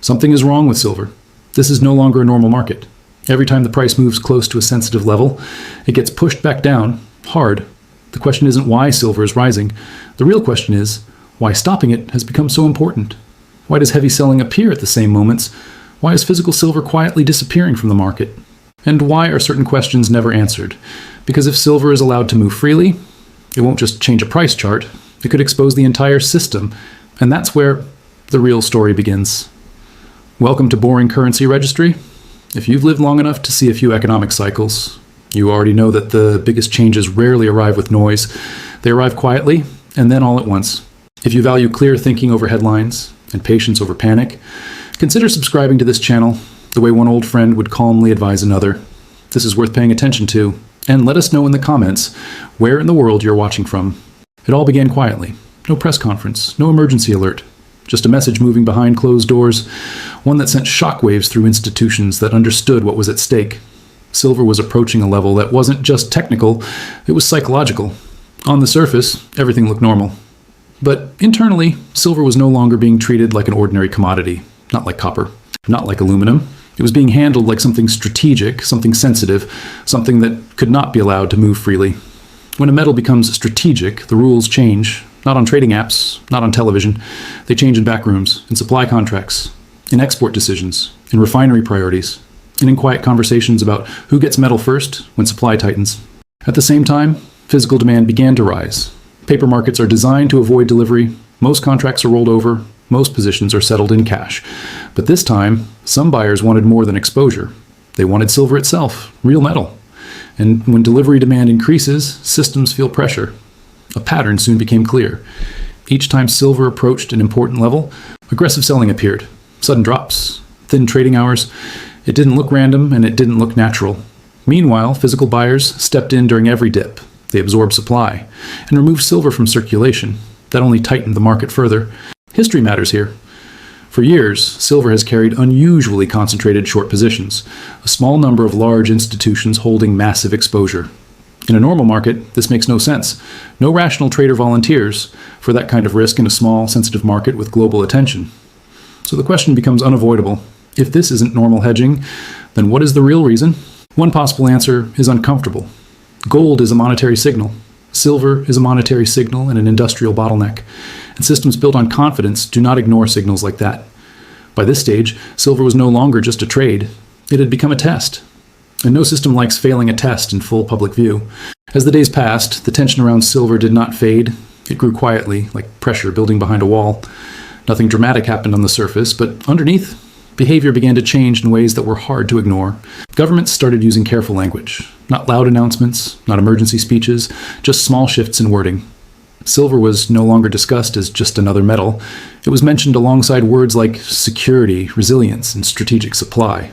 Something is wrong with silver. This is no longer a normal market. Every time the price moves close to a sensitive level, it gets pushed back down, hard. The question isn't why silver is rising. The real question is, why stopping it has become so important. Why does heavy selling appear at the same moments? Why is physical silver quietly disappearing from the market? And why are certain questions never answered? Because if silver is allowed to move freely, it won't just change a price chart, it could expose the entire system, and that's where the real story begins. Welcome to Boring Currency Registry. If you've lived long enough to see a few economic cycles, you already know that the biggest changes rarely arrive with noise. They arrive quietly, and then all at once. If you value clear thinking over headlines and patience over panic, consider subscribing to this channel the way one old friend would calmly advise another. This is worth paying attention to, and let us know in the comments where in the world you're watching from. It all began quietly. No press conference, no emergency alert. Just a message moving behind closed doors, one that sent shockwaves through institutions that understood what was at stake. Silver was approaching a level that wasn't just technical, it was psychological. On the surface, everything looked normal. But internally, silver was no longer being treated like an ordinary commodity, not like copper, not like aluminum. It was being handled like something strategic, something sensitive, something that could not be allowed to move freely. When a metal becomes strategic, the rules change. Not on trading apps, not on television. They change in back rooms, in supply contracts, in export decisions, in refinery priorities, and in quiet conversations about who gets metal first when supply tightens. At the same time, physical demand began to rise. Paper markets are designed to avoid delivery. Most contracts are rolled over. Most positions are settled in cash. But this time, some buyers wanted more than exposure. They wanted silver itself, real metal. And when delivery demand increases, systems feel pressure. A pattern soon became clear. Each time silver approached an important level, aggressive selling appeared. Sudden drops, thin trading hours. It didn't look random and it didn't look natural. Meanwhile, physical buyers stepped in during every dip. They absorbed supply and removed silver from circulation. That only tightened the market further. History matters here. For years, silver has carried unusually concentrated short positions, a small number of large institutions holding massive exposure. In a normal market, this makes no sense. No rational trader volunteers for that kind of risk in a small, sensitive market with global attention. So the question becomes unavoidable. If this isn't normal hedging, then what is the real reason? One possible answer is uncomfortable. Gold is a monetary signal. Silver is a monetary signal and an industrial bottleneck. And systems built on confidence do not ignore signals like that. By this stage, silver was no longer just a trade. It had become a test. And no system likes failing a test in full public view. As the days passed, the tension around silver did not fade. It grew quietly, like pressure building behind a wall. Nothing dramatic happened on the surface, but underneath, behavior began to change in ways that were hard to ignore. Governments started using careful language. Not loud announcements, not emergency speeches, just small shifts in wording. Silver was no longer discussed as just another metal. It was mentioned alongside words like security, resilience, and strategic supply.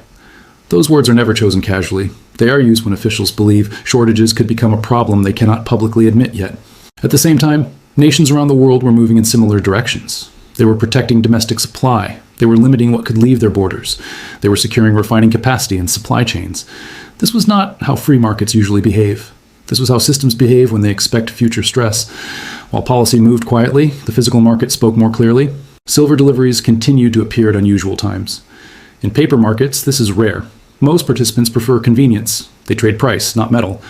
Those words are never chosen casually. They are used when officials believe shortages could become a problem they cannot publicly admit yet. At the same time, nations around the world were moving in similar directions. They were protecting domestic supply. They were limiting what could leave their borders. They were securing refining capacity and supply chains. This was not how free markets usually behave. This was how systems behave when they expect future stress. While policy moved quietly, the physical market spoke more clearly. Silver deliveries continued to appear at unusual times. In paper markets, this is rare. Most participants prefer convenience. They trade price, not metal.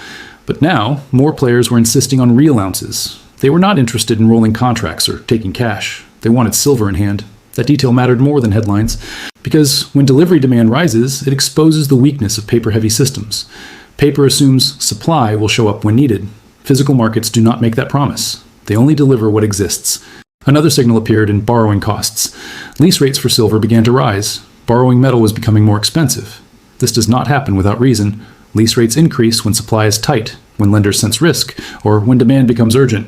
But now, more players were insisting on real ounces. They were not interested in rolling contracts or taking cash. They wanted silver in hand. That detail mattered more than headlines, because when delivery demand rises, it exposes the weakness of paper-heavy systems. Paper assumes supply will show up when needed. Physical markets do not make that promise. They only deliver what exists. Another signal appeared in borrowing costs. Lease rates for silver began to rise. Borrowing metal was becoming more expensive. This does not happen without reason. Lease rates increase when supply is tight, when lenders sense risk, or when demand becomes urgent.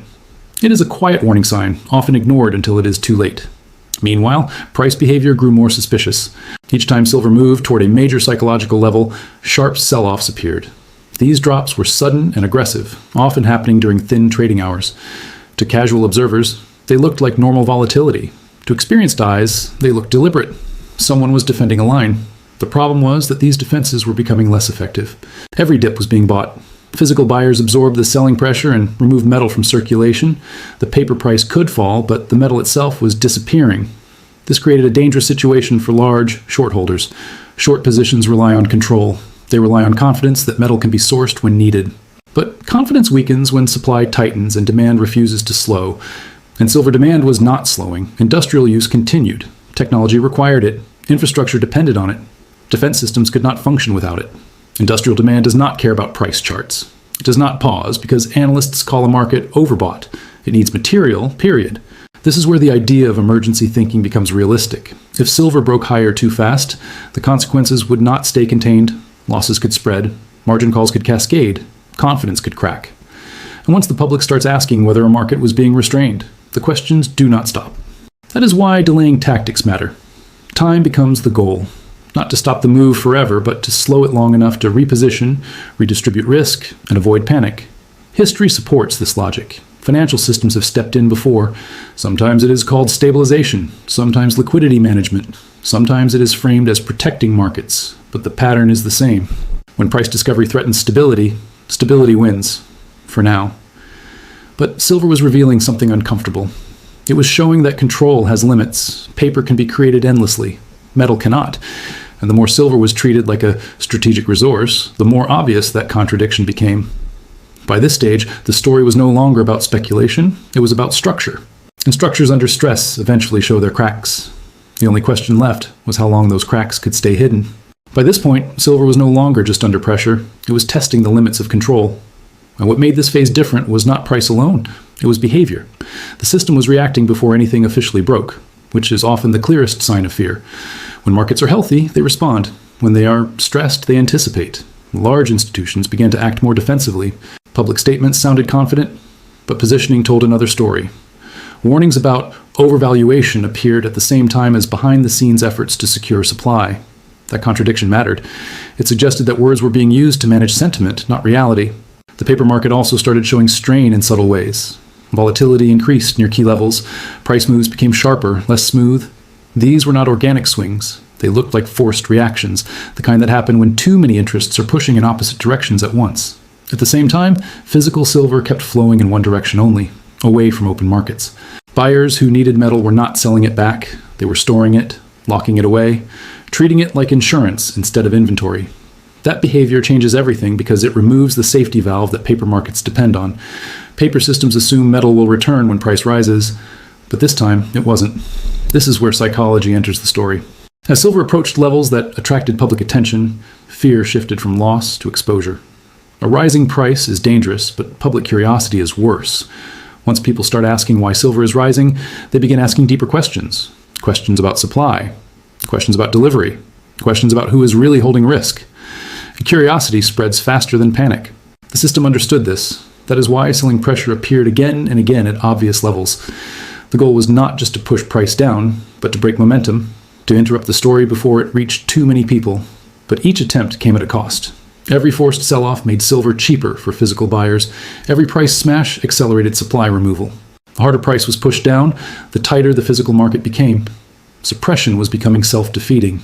It is a quiet warning sign, often ignored until it is too late. Meanwhile, price behavior grew more suspicious. Each time silver moved toward a major psychological level, sharp sell-offs appeared. These drops were sudden and aggressive, often happening during thin trading hours. To casual observers, they looked like normal volatility. To experienced eyes, they looked deliberate. Someone was defending a line. The problem was that these defenses were becoming less effective. Every dip was being bought. Physical buyers absorbed the selling pressure and removed metal from circulation. The paper price could fall, but the metal itself was disappearing. This created a dangerous situation for large short holders. Short positions rely on control. They rely on confidence that metal can be sourced when needed. But confidence weakens when supply tightens and demand refuses to slow. And silver demand was not slowing. Industrial use continued. Technology required it. Infrastructure depended on it. Defense systems could not function without it. Industrial demand does not care about price charts. It does not pause because analysts call a market overbought. It needs material, period. This is where the idea of emergency thinking becomes realistic. If silver broke higher too fast, the consequences would not stay contained, losses could spread, margin calls could cascade, confidence could crack. And once the public starts asking whether a market was being restrained, the questions do not stop. That is why delaying tactics matter. Time becomes the goal. Not to stop the move forever, but to slow it long enough to reposition, redistribute risk, and avoid panic. History supports this logic. Financial systems have stepped in before. Sometimes it is called stabilization, sometimes liquidity management. Sometimes it is framed as protecting markets, but the pattern is the same. When price discovery threatens stability, stability wins. For now. But silver was revealing something uncomfortable. It was showing that control has limits. Paper can be created endlessly. Metal cannot. And the more silver was treated like a strategic resource, the more obvious that contradiction became. By this stage, the story was no longer about speculation, it was about structure. And structures under stress eventually show their cracks. The only question left was how long those cracks could stay hidden. By this point, silver was no longer just under pressure, it was testing the limits of control. And what made this phase different was not price alone, it was behavior. The system was reacting before anything officially broke, which is often the clearest sign of fear. When markets are healthy, they respond. When they are stressed, they anticipate. Large institutions began to act more defensively. Public statements sounded confident, but positioning told another story. Warnings about overvaluation appeared at the same time as behind-the-scenes efforts to secure supply. That contradiction mattered. It suggested that words were being used to manage sentiment, not reality. The paper market also started showing strain in subtle ways. Volatility increased near key levels. Price moves became sharper, less smooth. These were not organic swings. They looked like forced reactions, the kind that happen when too many interests are pushing in opposite directions at once. At the same time, physical silver kept flowing in one direction only, away from open markets. Buyers who needed metal were not selling it back. They were storing it, locking it away, treating it like insurance instead of inventory. That behavior changes everything because it removes the safety valve that paper markets depend on. Paper systems assume metal will return when price rises, but this time it wasn't. This is where psychology enters the story. As silver approached levels that attracted public attention, fear shifted from loss to exposure. A rising price is dangerous, but public curiosity is worse. Once people start asking why silver is rising, they begin asking deeper questions. Questions about supply, questions about delivery, questions about who is really holding risk. And curiosity spreads faster than panic. The system understood this. That is why selling pressure appeared again and again at obvious levels. The goal was not just to push price down, but to break momentum, to interrupt the story before it reached too many people. But each attempt came at a cost. Every forced sell-off made silver cheaper for physical buyers. Every price smash accelerated supply removal. The harder price was pushed down, the tighter the physical market became. Suppression was becoming self-defeating.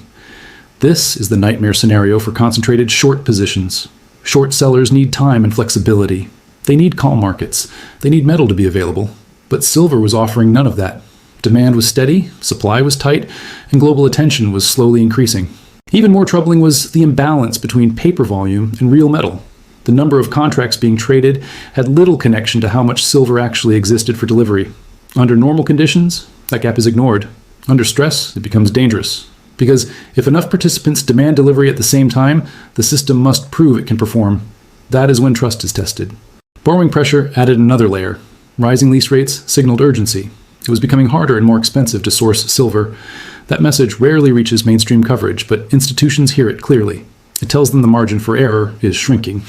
This is the nightmare scenario for concentrated short positions. Short sellers need time and flexibility. They need calm markets. They need metal to be available. But silver was offering none of that. Demand was steady, supply was tight, and global attention was slowly increasing. Even more troubling was the imbalance between paper volume and real metal. The number of contracts being traded had little connection to how much silver actually existed for delivery. Under normal conditions, that gap is ignored. Under stress, it becomes dangerous. Because if enough participants demand delivery at the same time, the system must prove it can perform. That is when trust is tested. Borrowing pressure added another layer. Rising lease rates signaled urgency. It was becoming harder and more expensive to source silver. That message rarely reaches mainstream coverage, but institutions hear it clearly. It tells them the margin for error is shrinking.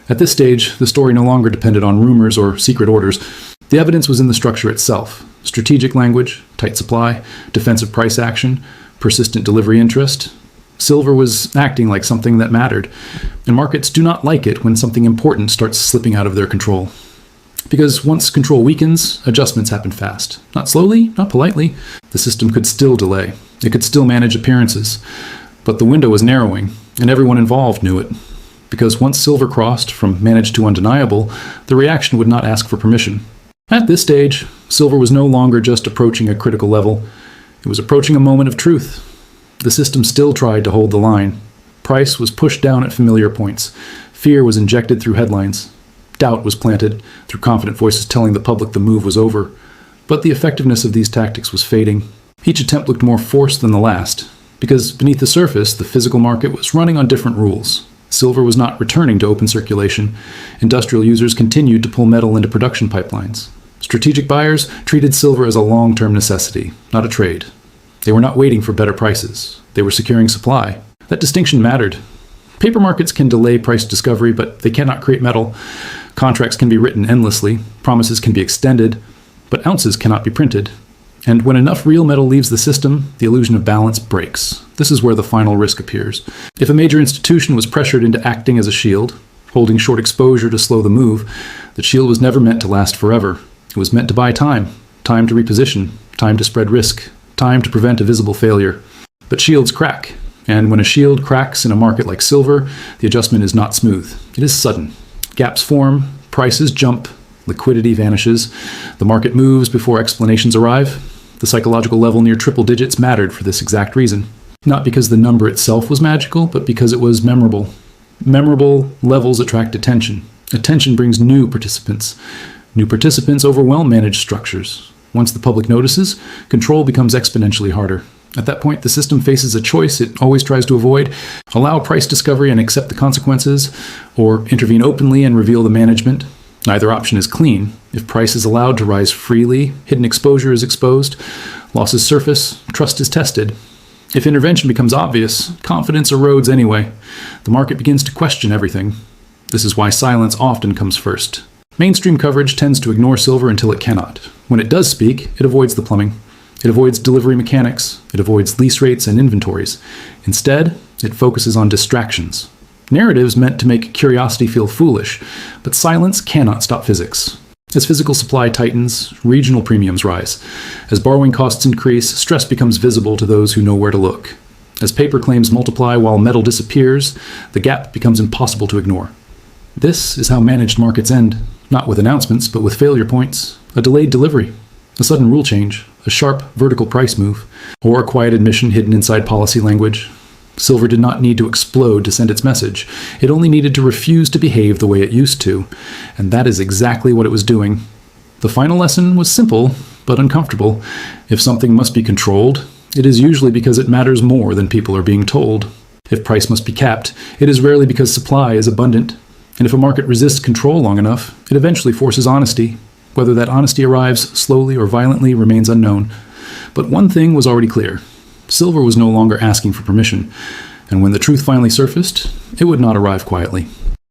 At this stage, the story no longer depended on rumors or secret orders. The evidence was in the structure itself. Strategic language, tight supply, defensive price action, persistent delivery interest. Silver was acting like something that mattered, and markets do not like it when something important starts slipping out of their control. Because once control weakens, adjustments happen fast. Not slowly, not politely. The system could still delay. It could still manage appearances. But the window was narrowing, and everyone involved knew it. Because once silver crossed from managed to undeniable, the reaction would not ask for permission. At this stage, silver was no longer just approaching a critical level. It was approaching a moment of truth. The system still tried to hold the line. Price was pushed down at familiar points. Fear was injected through headlines. Doubt was planted through confident voices telling the public the move was over. But the effectiveness of these tactics was fading. Each attempt looked more forced than the last, because beneath the surface, the physical market was running on different rules. Silver was not returning to open circulation. Industrial users continued to pull metal into production pipelines. Strategic buyers treated silver as a long-term necessity, not a trade. They were not waiting for better prices. They were securing supply. That distinction mattered. Paper markets can delay price discovery, but they cannot create metal. Contracts can be written endlessly. Promises can be extended, but ounces cannot be printed. And when enough real metal leaves the system, the illusion of balance breaks. This is where the final risk appears. If a major institution was pressured into acting as a shield, holding short exposure to slow the move, the shield was never meant to last forever. It was meant to buy time. Time to reposition. Time to spread risk. Time to prevent a visible failure. But shields crack. And when a shield cracks in a market like silver, the adjustment is not smooth. It is sudden. Gaps form, prices jump, liquidity vanishes, the market moves before explanations arrive. The psychological level near triple digits mattered for this exact reason. Not because the number itself was magical, but because it was memorable. Memorable levels attract attention. Attention brings new participants. New participants overwhelm managed structures. Once the public notices, control becomes exponentially harder. At that point, the system faces a choice it always tries to avoid: allow price discovery and accept the consequences, or intervene openly and reveal the management. Neither option is clean. If price is allowed to rise freely, hidden exposure is exposed, losses surface, trust is tested. If intervention becomes obvious, confidence erodes anyway. The market begins to question everything. This is why silence often comes first. Mainstream coverage tends to ignore silver until it cannot. When it does speak, it avoids the plumbing. It avoids delivery mechanics. It avoids lease rates and inventories. Instead, it focuses on distractions. Narratives meant to make curiosity feel foolish, but silence cannot stop physics. As physical supply tightens, regional premiums rise. As borrowing costs increase, stress becomes visible to those who know where to look. As paper claims multiply while metal disappears, the gap becomes impossible to ignore. This is how managed markets end, not with announcements, but with failure points, a delayed delivery, a sudden rule change, a sharp vertical price move, or a quiet admission hidden inside policy language. Silver did not need to explode to send its message. It only needed to refuse to behave the way it used to, and that is exactly what it was doing. The final lesson was simple, but uncomfortable. If something must be controlled, it is usually because it matters more than people are being told. If price must be capped, it is rarely because supply is abundant. And if a market resists control long enough, it eventually forces honesty. Whether that honesty arrives slowly or violently remains unknown. But one thing was already clear. Silver was no longer asking for permission, and when the truth finally surfaced, it would not arrive quietly.